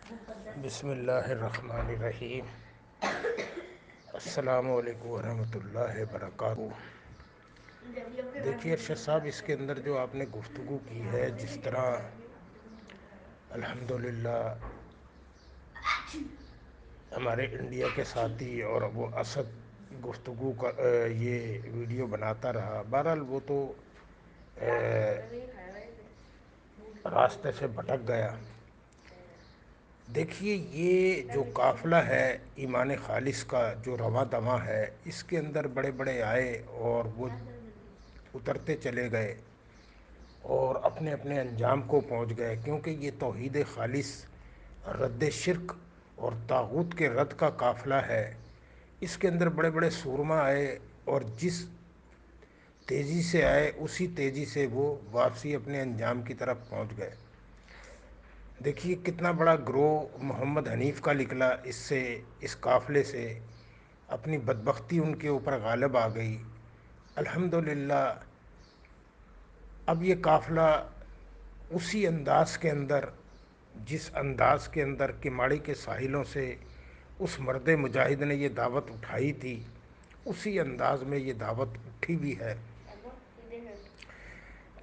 بسم اللہ الرحمن الرحیم۔ السلام علیکم ورحمۃ اللہ وبرکاتہ۔ دیکھیے ارشد صاحب، اس کے اندر جو آپ نے گفتگو کی ہے، جس طرح الحمدللہ ہمارے انڈیا کے ساتھی اور وہ اسد گفتگو کا یہ ویڈیو بناتا رہا، بہرحال وہ تو راستے سے بھٹک گیا۔ دیکھیے یہ جو قافلہ ہے ایمان خالص کا، جو رواں دواں ہے، اس کے اندر بڑے بڑے آئے اور وہ اترتے چلے گئے اور اپنے اپنے انجام کو پہنچ گئے، کیونکہ یہ توحید خالص، رد شرک اور طاغوت کے رد کا قافلہ ہے۔ اس کے اندر بڑے بڑے سورما آئے اور جس تیزی سے آئے اسی تیزی سے وہ واپسی اپنے انجام کی طرف پہنچ گئے۔ دیکھیے کتنا بڑا گروہ محمد حنیف کا نکلا اس قافلے سے، اپنی بدبختی ان کے اوپر غالب آ گئی۔ الحمدللہ اب یہ قافلہ اسی انداز کے اندر، جس انداز کے اندر کماڑی کے ساحلوں سے اس مرد مجاہد نے یہ دعوت اٹھائی تھی، اسی انداز میں یہ دعوت اٹھی بھی ہے۔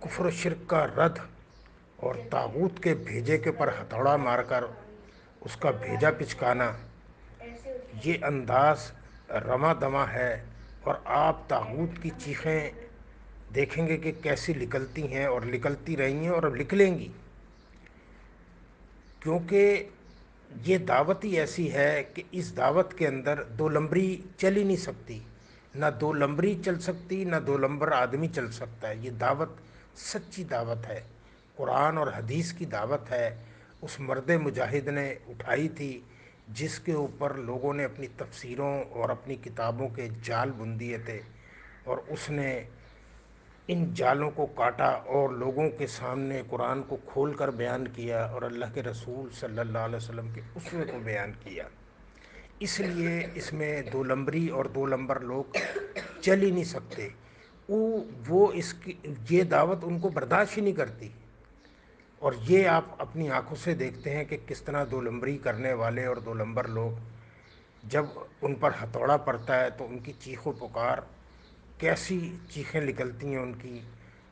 کفر و شرک کا رد اور طاغوت کے بھیجے کے پر ہتھوڑا مار کر اس کا بھیجا پچکانا، یہ انداز رواں دواں ہے۔ اور آپ طاغوت کی چیخیں دیکھیں گے کہ کیسی نکلتی ہیں اور نکلتی رہی ہیں اور اب نکلیں گی، کیونکہ یہ دعوت ہی ایسی ہے کہ اس دعوت کے اندر دو لمبری چل ہی نہیں سکتی، نہ دو لمبری چل سکتی، نہ دو لمبر آدمی چل سکتا ہے۔ یہ دعوت سچی دعوت ہے، قرآن اور حدیث کی دعوت ہے، اس مرد مجاہد نے اٹھائی تھی، جس کے اوپر لوگوں نے اپنی تفسیروں اور اپنی کتابوں کے جال بن دیے تھے، اور اس نے ان جالوں کو کاٹا اور لوگوں کے سامنے قرآن کو کھول کر بیان کیا اور اللہ کے رسول صلی اللہ علیہ وسلم کے اسوے کو بیان کیا۔ اس لیے اس میں دو لمبری اور دو لمبر لوگ چل ہی نہیں سکتے۔ وہ یہ دعوت ان کو برداشت ہی نہیں کرتی، اور یہ آپ اپنی آنکھوں سے دیکھتے ہیں کہ کس طرح دو لمبری کرنے والے اور دو لمبر لوگ جب ان پر ہتھوڑا پڑتا ہے تو ان کی چیخ و پکار، کیسی چیخیں نکلتی ہیں ان کی،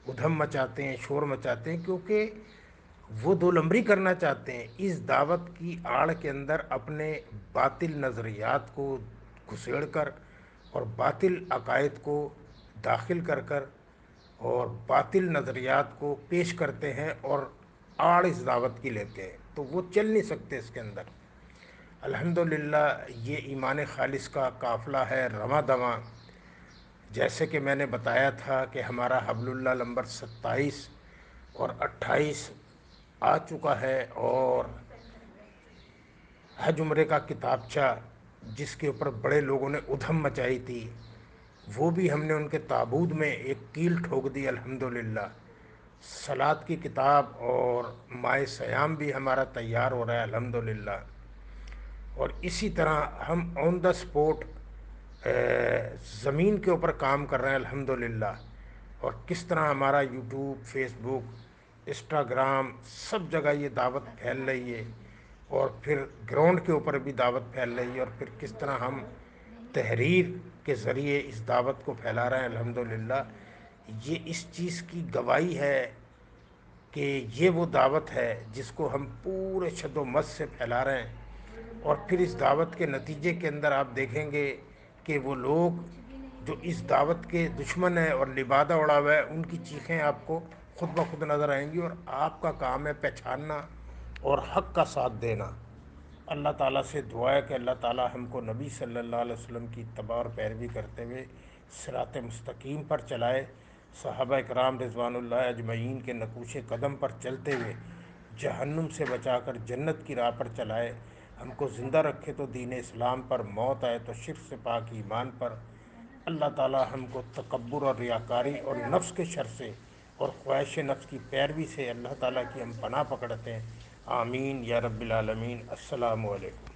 ادھم مچاتے ہیں، شور مچاتے ہیں، کیونکہ وہ دو لمبری کرنا چاہتے ہیں۔ اس دعوت کی آڑ کے اندر اپنے باطل نظریات کو گھسیڑ کر اور باطل عقائد کو داخل کر کر اور باطل نظریات کو پیش کرتے ہیں اور آڑ اس دعوت کی لیتے ہیں، تو وہ چل نہیں سکتے اس کے اندر۔ الحمدللہ یہ ایمان خالص کا قافلہ ہے رواں دواں۔ جیسے کہ میں نے بتایا تھا کہ ہمارا حبل اللہ نمبر 27 اور 28 آ چکا ہے، اور حج عمرے کا کتابچہ جس کے اوپر بڑے لوگوں نے ادھم مچائی تھی، وہ بھی ہم نے ان کے تابوت میں ایک کیل ٹھوک دی الحمدللہ۔ صلاۃ کی کتاب اور مائے سیام بھی ہمارا تیار ہو رہا ہے الحمدللہ، اور اسی طرح ہم آن دا سپورٹ زمین کے اوپر کام کر رہے ہیں الحمدللہ، اور کس طرح ہمارا یوٹیوب، فیس بک، انسٹاگرام، سب جگہ یہ دعوت پھیل رہی ہے، اور پھر گراؤنڈ کے اوپر بھی دعوت پھیل رہی ہے، اور پھر کس طرح ہم تحریر کے ذریعے اس دعوت کو پھیلا رہے ہیں الحمدللہ۔ یہ اس چیز کی گواہی ہے کہ یہ وہ دعوت ہے جس کو ہم پورے شد و مد سے پھیلا رہے ہیں، اور پھر اس دعوت کے نتیجے کے اندر آپ دیکھیں گے کہ وہ لوگ جو اس دعوت کے دشمن ہیں اور لبادہ اڑا ہوا ہے، ان کی چیخیں آپ کو خود بخود نظر آئیں گی، اور آپ کا کام ہے پہچاننا اور حق کا ساتھ دینا۔ اللہ تعالیٰ سے دعا ہے کہ اللہ تعالیٰ ہم کو نبی صلی اللہ علیہ وسلم کی اتباع اور پیروی کرتے ہوئے صراط مستقیم پر چلائے، صحابہ اکرام رضوان اللہ اجمعین کے نقوش قدم پر چلتے ہوئے جہنم سے بچا کر جنت کی راہ پر چلائے، ہم کو زندہ رکھے تو دین اسلام پر، موت آئے تو شرک سے پاک ایمان پر۔ اللہ تعالیٰ ہم کو تکبر اور ریاکاری اور نفس کے شر سے اور خواہش نفس کی پیروی سے اللہ تعالیٰ کی ہم پناہ پکڑتے ہیں۔ آمین یا رب العالمین۔ السلام علیکم۔